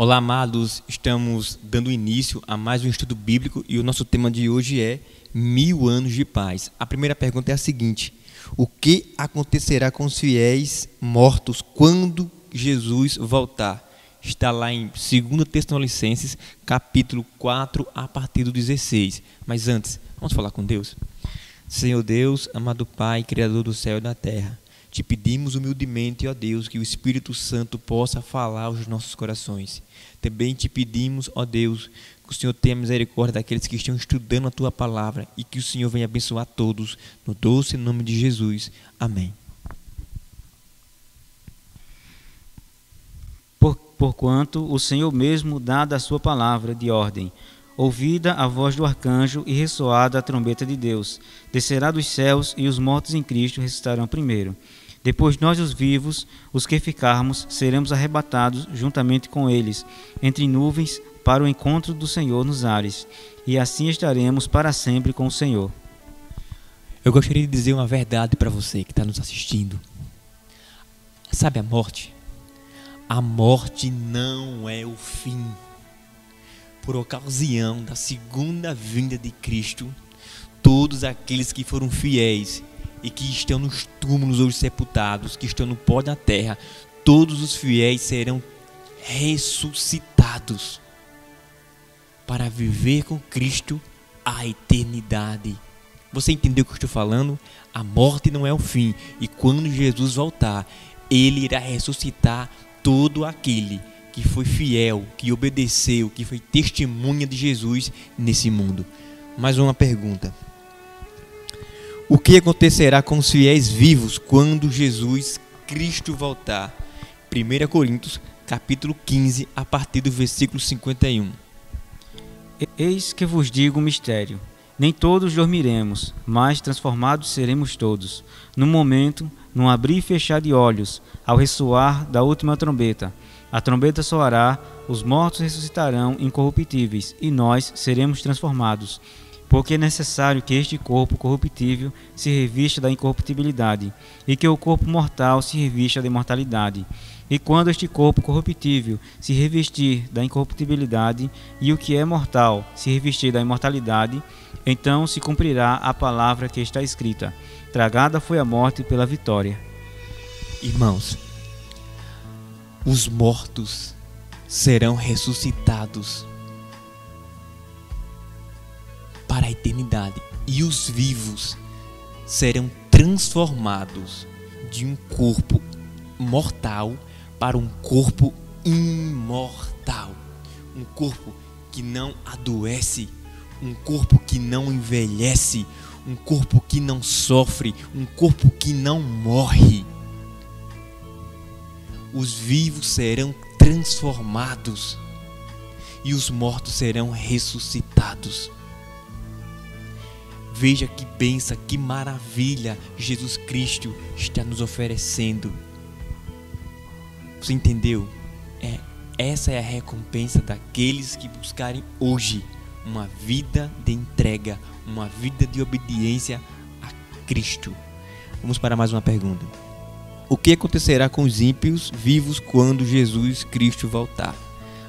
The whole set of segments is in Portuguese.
Olá, amados, estamos dando início a mais um estudo bíblico e o nosso tema de hoje é 1000 anos de paz. A primeira pergunta é a seguinte: o que acontecerá com os fiéis mortos quando Jesus voltar? Está lá em 2 Tessalonicenses, capítulo 4, a partir do 16. Mas antes, vamos falar com Deus? Senhor Deus, amado Pai, Criador do céu e da terra, te pedimos humildemente, ó Deus, que o Espírito Santo possa falar aos nossos corações. Também te pedimos, ó Deus, que o Senhor tenha misericórdia daqueles que estão estudando a Tua palavra e que o Senhor venha abençoar todos, no doce nome de Jesus. Amém. Porquanto o Senhor mesmo dá da sua palavra de ordem, ouvida a voz do arcanjo e ressoada a trombeta de Deus, descerá dos céus e os mortos em Cristo ressuscitarão primeiro. Depois nós, os vivos, os que ficarmos, seremos arrebatados juntamente com eles, entre nuvens, para o encontro do Senhor nos ares, e assim estaremos para sempre com o Senhor. Eu gostaria de dizer uma verdade para você que está nos assistindo. Sabe a morte? A morte não é o fim. Por ocasião da segunda vinda de Cristo, todos aqueles que foram fiéis e que estão nos túmulos hoje sepultados, que estão no pó da terra, todos os fiéis serão ressuscitados para viver com Cristo a eternidade. Você entendeu o que eu estou falando? A morte não é o fim, e quando Jesus voltar, Ele irá ressuscitar todo aquele que foi fiel, que obedeceu, que foi testemunha de Jesus nesse mundo. Mais uma pergunta: o que acontecerá com os fiéis vivos quando Jesus Cristo voltar? 1 Coríntios, capítulo 15, a partir do versículo 51. Eis que vos digo um mistério. Nem todos dormiremos, mas transformados seremos todos. No momento, num abrir e fechar de olhos, ao ressoar da última trombeta. A trombeta soará, os mortos ressuscitarão incorruptíveis, e nós seremos transformados. Porque é necessário que este corpo corruptível se revista da incorruptibilidade, e que o corpo mortal se revista da imortalidade. E quando este corpo corruptível se revestir da incorruptibilidade, e o que é mortal se revestir da imortalidade, então se cumprirá a palavra que está escrita: tragada foi a morte pela vitória. Irmãos, os mortos serão ressuscitados para a eternidade, e os vivos serão transformados de um corpo mortal para um corpo imortal, um corpo que não adoece, um corpo que não envelhece, um corpo que não sofre, um corpo que não morre. Os vivos serão transformados e os mortos serão ressuscitados. Veja que bênção, que maravilha Jesus Cristo está nos oferecendo. Você entendeu? Essa é a recompensa daqueles que buscarem hoje uma vida de entrega, uma vida de obediência a Cristo. Vamos para mais uma pergunta: o que acontecerá com os ímpios vivos quando Jesus Cristo voltar?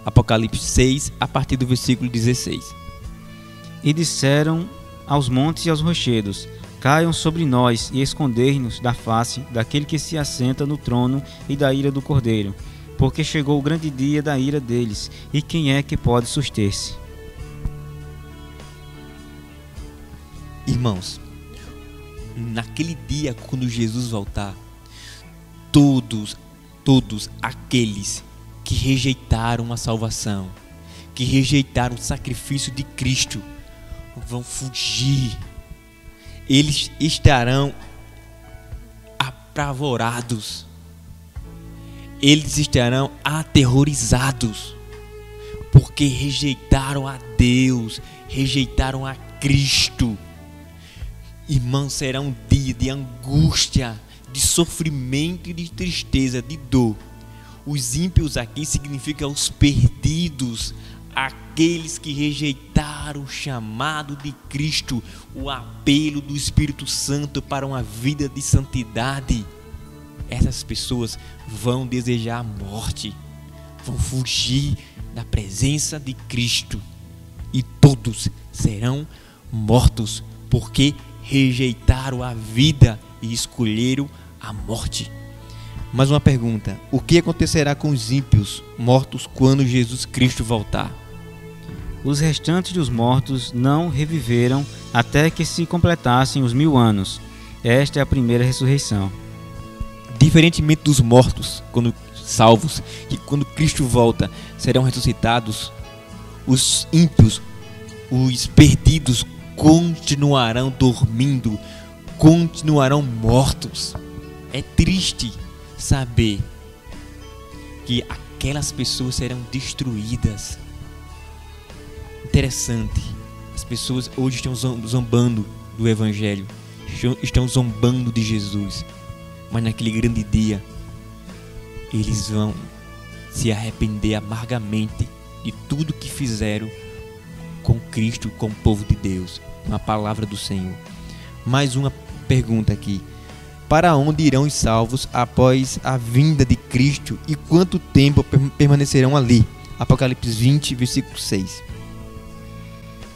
Apocalipse 6, a partir do versículo 16. E disseram aos montes e aos rochedos: caiam sobre nós e esconder-nos da face daquele que se assenta no trono e da ira do Cordeiro, porque chegou o grande dia da ira deles, e quem é que pode suster-se? Irmãos, naquele dia quando Jesus voltar, todos aqueles que rejeitaram a salvação, que rejeitaram o sacrifício de Cristo, vão fugir. Eles estarão apavorados, eles estarão aterrorizados, porque rejeitaram a Deus, rejeitaram a Cristo. Irmão, será um dia de angústia, de sofrimento e de tristeza, de dor. Os ímpios aqui significam os perdidos, aqueles que rejeitaram o chamado de Cristo, o apelo do Espírito Santo para uma vida de santidade. Essas pessoas vão desejar a morte, vão fugir da presença de Cristo e todos serão mortos porque rejeitaram a vida e escolheram a morte. Mais uma pergunta: o que acontecerá com os ímpios mortos quando Jesus Cristo voltar? Os restantes dos mortos não reviveram até que se completassem os 1000 anos. Esta é a primeira ressurreição. Diferentemente dos mortos, quando salvos, que quando Cristo volta serão ressuscitados, os ímpios, os perdidos, continuarão dormindo, continuarão mortos. É triste saber que aquelas pessoas serão destruídas. Interessante, as pessoas hoje estão zombando do Evangelho, estão zombando de Jesus, mas naquele grande dia eles vão se arrepender amargamente de tudo que fizeram com Cristo, com o povo de Deus, na palavra do Senhor. Mais uma pergunta aqui: para onde irão os salvos após a vinda de Cristo e quanto tempo permanecerão ali? Apocalipse 20, versículo 6.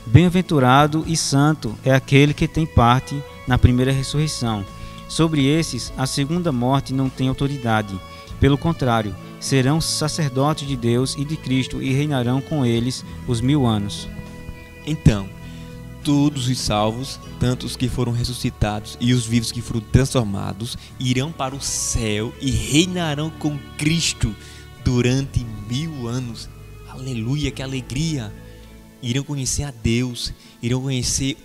Bem-aventurado e santo é aquele que tem parte na primeira ressurreição. Sobre esses, a segunda morte não tem autoridade. Pelo contrário, serão sacerdotes de Deus e de Cristo e reinarão com eles os 1000 anos. Então, todos os salvos, tanto os que foram ressuscitados e os vivos que foram transformados, irão para o céu e reinarão com Cristo durante 1000 anos. Aleluia, que alegria! Irão conhecer a Deus, irão conhecer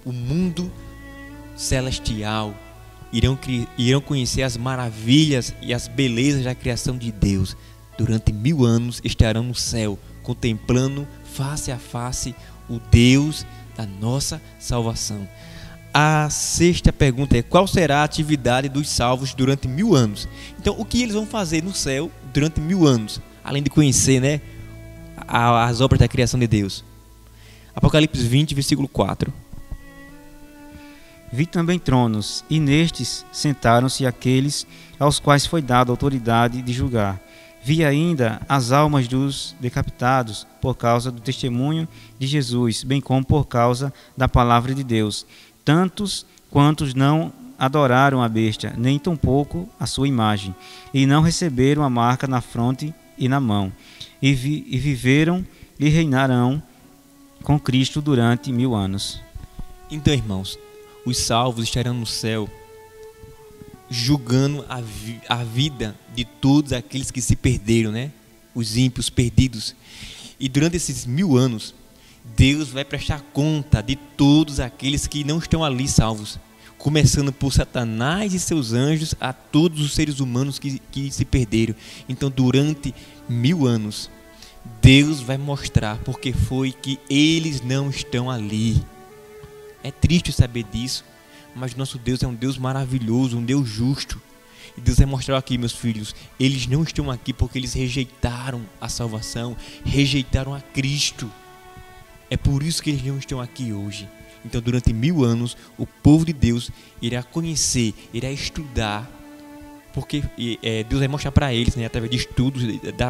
o mundo celestial, irão conhecer as maravilhas e as belezas da criação de Deus. Durante 1000 anos estarão no céu, contemplando face a face o Deus da nossa salvação. A sexta pergunta é: qual será a atividade dos salvos durante 1000 anos? Então, o que eles vão fazer no céu durante 1000 anos? Além de conhecer, né, as obras da criação de Deus. Apocalipse 20, versículo 4. Vi também tronos, e nestes sentaram-se aqueles aos quais foi dada a autoridade de julgar. Vi ainda as almas dos decapitados por causa do testemunho de Jesus, bem como por causa da palavra de Deus, tantos quantos não adoraram a besta, nem tampouco a sua imagem, e não receberam a marca na fronte e na mão, e viveram e reinarão com Cristo durante 1000 anos. Então, irmãos, os salvos estarão no céu julgando a vida de todos aqueles que se perderam, né? Os ímpios perdidos. E durante esses 1000 anos, Deus vai prestar conta de todos aqueles que não estão ali salvos, começando por Satanás e seus anjos, a todos os seres humanos que se perderam. Então, durante 1000 anos, Deus vai mostrar porque foi que eles não estão ali. É triste saber disso, mas nosso Deus é um Deus maravilhoso, um Deus justo. E Deus vai mostrar aqui, meus filhos, eles não estão aqui porque eles rejeitaram a salvação, rejeitaram a Cristo. É por isso que eles não estão aqui hoje. Então, durante 1000 anos, o povo de Deus irá conhecer, irá estudar, porque Deus vai mostrar para eles, né, através de estudos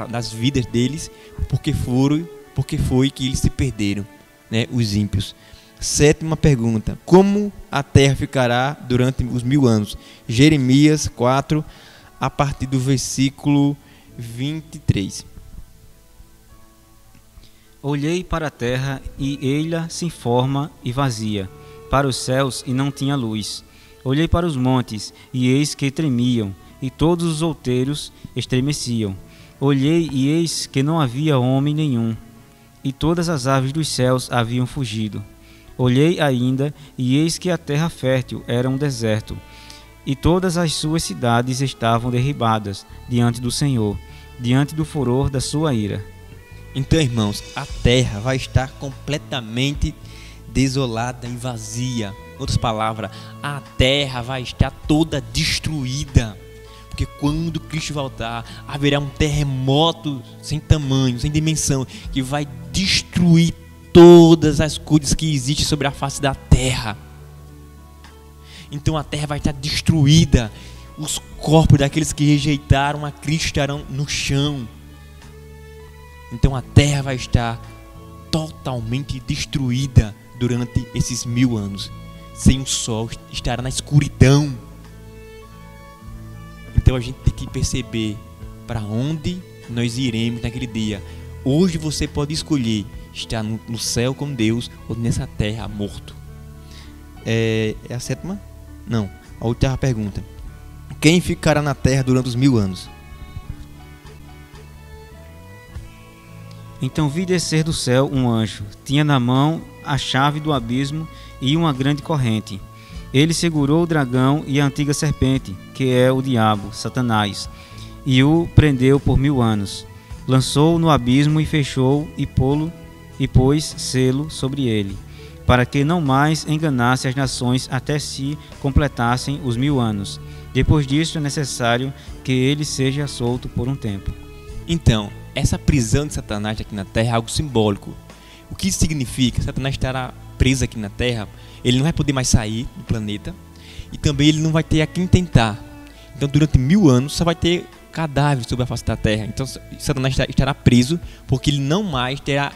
das vidas deles, porque foi que eles se perderam, né, os ímpios. Sétima pergunta: como a terra ficará durante os 1000 anos? Jeremias 4, a partir do versículo 23. Olhei para a terra, e ei-la sem forma e vazia, para os céus, e não tinha luz. Olhei para os montes, e eis que tremiam, e todos os outeiros estremeciam. Olhei, e eis que não havia homem nenhum, e todas as aves dos céus haviam fugido. Olhei ainda, e eis que a terra fértil era um deserto, e todas as suas cidades estavam derribadas diante do Senhor, diante do furor da sua ira. Então, irmãos, a terra vai estar completamente desolada e vazia. Em outras palavras, a terra vai estar toda destruída. Porque quando Cristo voltar, haverá um terremoto sem tamanho, sem dimensão, que vai destruir todas as coisas que existem sobre a face da terra. Então a terra vai estar destruída. Os corpos daqueles que rejeitaram a Cristo estarão no chão. Então a terra vai estar totalmente destruída durante esses 1000 anos. Sem o sol, estará na escuridão. Então a gente tem que perceber para onde nós iremos naquele dia. Hoje você pode escolher estar no céu com Deus ou nessa terra morto. É a sétima? Não, a última pergunta. Quem ficará na terra durante os 1000 anos? Então vi descer do céu um anjo. Tinha na mão a chave do abismo e uma grande corrente. Ele segurou o dragão e a antiga serpente, que é o diabo, Satanás, e o prendeu por 1000 anos. Lançou-o no abismo e fechou e pôs selo sobre ele, para que não mais enganasse as nações até se completassem os 1000 anos. Depois disso é necessário que ele seja solto por um tempo. Então, essa prisão de Satanás aqui na terra é algo simbólico. O que isso significa? Satanás estará preso aqui na terra, ele não vai poder mais sair do planeta e também ele não vai ter a quem tentar. Então durante 1000 anos só vai ter cadáveres sobre a face da terra. Então Satanás estará preso porque ele não mais terá,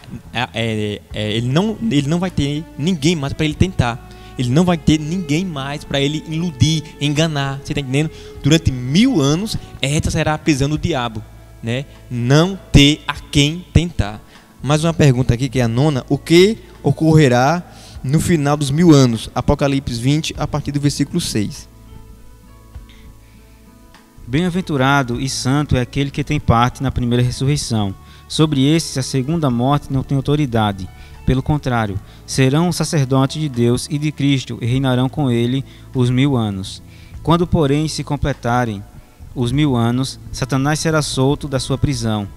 ele não vai ter ninguém mais para ele tentar. Ele não vai ter ninguém mais para ele iludir, enganar. Você está entendendo? Durante 1000 anos essa será a prisão do diabo, né? Não ter a quem tentar. Mais uma pergunta aqui, que é a nona. O que ocorrerá no final dos 1000 anos? Apocalipse 20, a partir do versículo 6. Bem-aventurado e santo é aquele que tem parte na primeira ressurreição. Sobre esses a segunda morte não tem autoridade. Pelo contrário, serão sacerdotes de Deus e de Cristo e reinarão com ele os 1000 anos. Quando, porém, se completarem os 1000 anos, Satanás será solto da sua prisão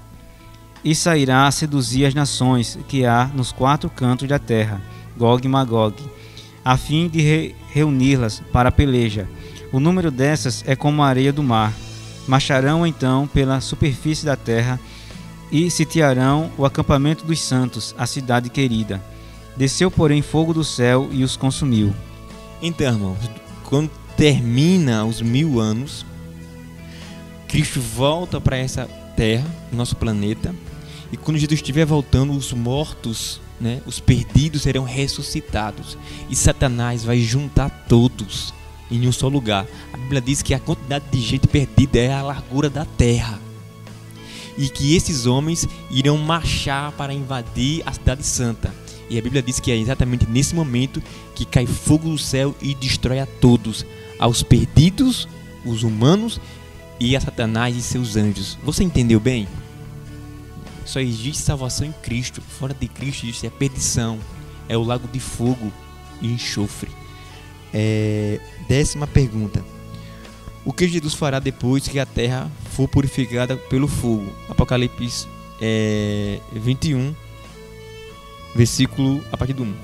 e sairá a seduzir as nações que há nos 4 cantos da terra, Gog e Magog, a fim de reuni-las para a peleja. O número dessas é como a areia do mar. Marcharão então pela superfície da terra e sitiarão o acampamento dos santos, a cidade querida. Desceu, porém, fogo do céu e os consumiu. Então, irmãos, quando termina os 1000 anos, Cristo volta para essa terra, nosso planeta, e quando Jesus estiver voltando, os mortos, né, os perdidos serão ressuscitados, e Satanás vai juntar todos em um só lugar. A Bíblia diz que a quantidade de gente perdida é a largura da terra, e que esses homens irão marchar para invadir a cidade santa. E a Bíblia diz que é exatamente nesse momento que cai fogo do céu e destrói a todos, aos perdidos, os humanos, e a Satanás e seus anjos. Você entendeu bem? Só existe salvação em Cristo. Fora de Cristo existe a perdição. É o lago de fogo e enxofre. 10ª pergunta. O que Jesus fará depois que a terra for purificada pelo fogo? Apocalipse 21, versículo a partir do 1.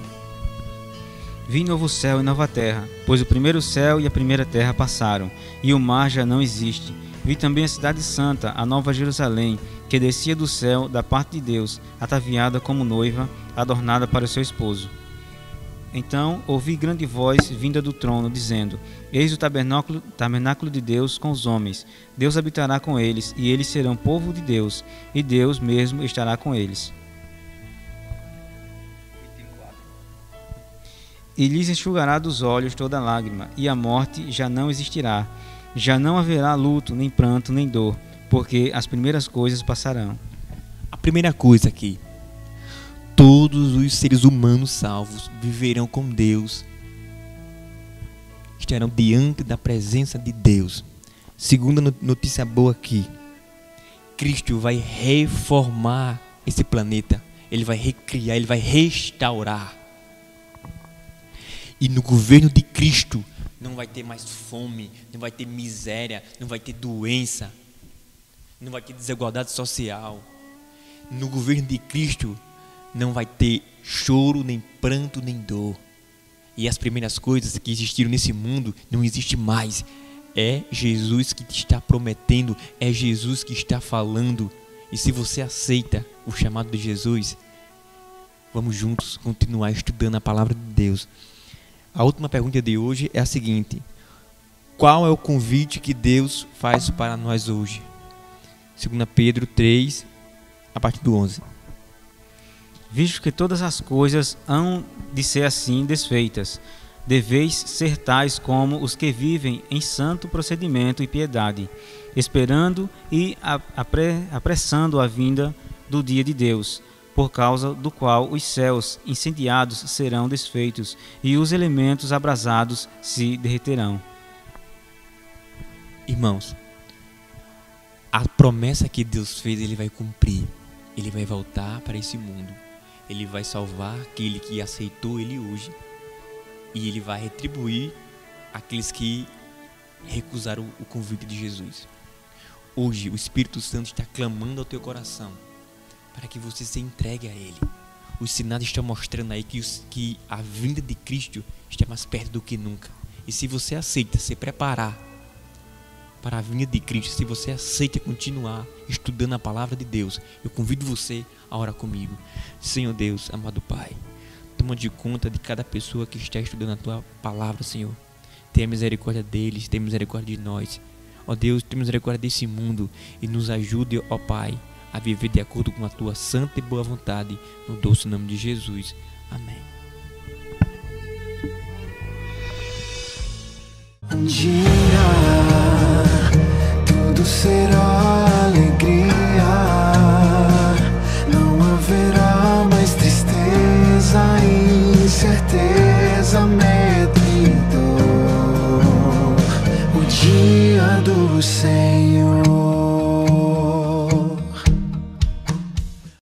Vi novo céu e nova terra, pois o primeiro céu e a primeira terra passaram, e o mar já não existe. Vi também a cidade santa, a nova Jerusalém, que descia do céu da parte de Deus, ataviada como noiva, adornada para o seu esposo. Então ouvi grande voz vinda do trono, dizendo: Eis o tabernáculo de Deus com os homens. Deus habitará com eles, e eles serão povo de Deus, e Deus mesmo estará com eles. E lhes enxugará dos olhos toda lágrima, e a morte já não existirá. Já não haverá luto, nem pranto, nem dor, porque as primeiras coisas passarão. A primeira coisa aqui: todos os seres humanos salvos viverão com Deus, estarão diante da presença de Deus. Segunda notícia boa aqui: Cristo vai reformar esse planeta. Ele vai recriar, ele vai restaurar. E no governo de Cristo não vai ter mais fome, não vai ter miséria, não vai ter doença, não vai ter desigualdade social. No governo de Cristo não vai ter choro, nem pranto, nem dor. E as primeiras coisas que existiram nesse mundo não existem mais. É Jesus que te está prometendo, é Jesus que está falando. E se você aceita o chamado de Jesus, vamos juntos continuar estudando a palavra de Deus. A última pergunta de hoje é a seguinte: qual é o convite que Deus faz para nós hoje? 2 Pedro 3, a partir do 11. Visto que todas as coisas hão de ser assim desfeitas, deveis ser tais como os que vivem em santo procedimento e piedade, esperando e apressando a vinda do dia de Deus, por causa do qual os céus incendiados serão desfeitos e os elementos abrasados se derreterão. Irmãos, a promessa que Deus fez, Ele vai cumprir. Ele vai voltar para esse mundo. Ele vai salvar aquele que aceitou Ele hoje. E Ele vai retribuir aqueles que recusaram o convite de Jesus. Hoje, o Espírito Santo está clamando ao teu coração para que você se entregue a Ele. Os sinais estão mostrando aí que a vinda de Cristo está mais perto do que nunca. E se você aceita se preparar para a vinda de Cristo, se você aceita continuar estudando a palavra de Deus, eu convido você a orar comigo. Senhor Deus, amado Pai, toma de conta de cada pessoa que está estudando a Tua palavra, Senhor. Tenha misericórdia deles, tenha misericórdia de nós. Ó Deus, tenha misericórdia desse mundo e nos ajude, ó Pai, a viver de acordo com a Tua santa e boa vontade, no doce nome de Jesus. Amém. Um dia tudo será alegria, não haverá mais tristeza, incerteza, medo e dor. O dia do Senhor